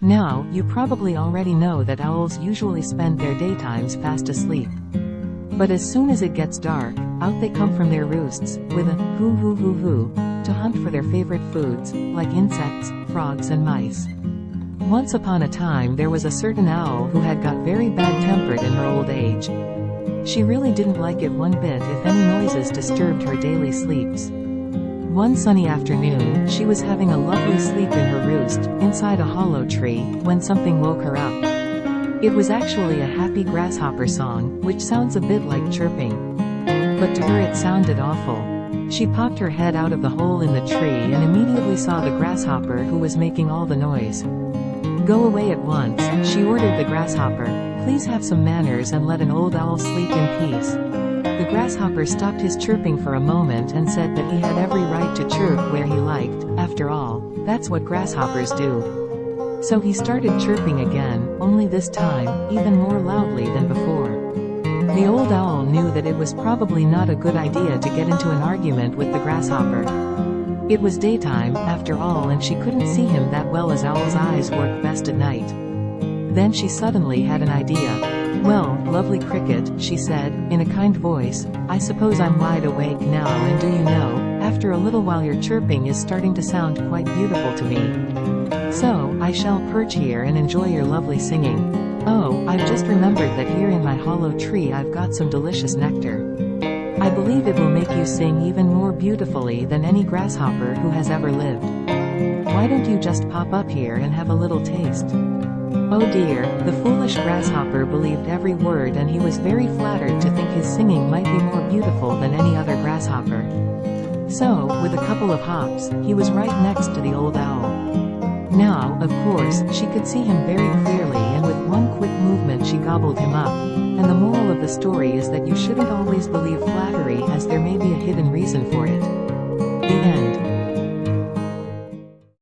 Now, you probably already know that owls usually spend their daytimes fast asleep. But as soon as it gets dark, out they come from their roosts, with a hoo hoo hoo hoo, to hunt for their favorite foods, like insects, frogs and mice. Once upon a time there was a certain owl who had got very bad-tempered in her old age. She really didn't like it one bit if any noises disturbed her daily sleeps. One sunny afternoon, she was having a lovely sleep in her roost, inside a hollow tree, when something woke her up. It was actually a happy grasshopper song, which sounds a bit like chirping. But to her it sounded awful. She popped her head out of the hole in the tree and immediately saw the grasshopper who was making all the noise. "Go away at once," she ordered the grasshopper. "Please have some manners and let an old owl sleep in peace." The grasshopper stopped his chirping for a moment and said that he had every right to chirp where he liked. After all, that's what grasshoppers do. So he started chirping again, only this time, even more loudly than before. The old owl knew that it was probably not a good idea to get into an argument with the grasshopper. It was daytime, after all, and she couldn't see him that well as owls' eyes work best at night. Then she suddenly had an idea. "Well, lovely cricket," she said, in a kind voice, "I suppose I'm wide awake now, and do you know, after a little while your chirping is starting to sound quite beautiful to me. So, I shall perch here and enjoy your lovely singing. Oh, I've just remembered that here in my hollow tree I've got some delicious nectar. I believe it will make you sing even more beautifully than any grasshopper who has ever lived. Why don't you just pop up here and have a little taste?" Oh dear, the foolish grasshopper believed every word, and he was very flattered to think his singing might be more beautiful than any other grasshopper. So, with a couple of hops, he was right next to the old owl. Now, of course, she could see him very clearly, and with one quick movement she gobbled him up. And the moral of the story is that you shouldn't always believe flattery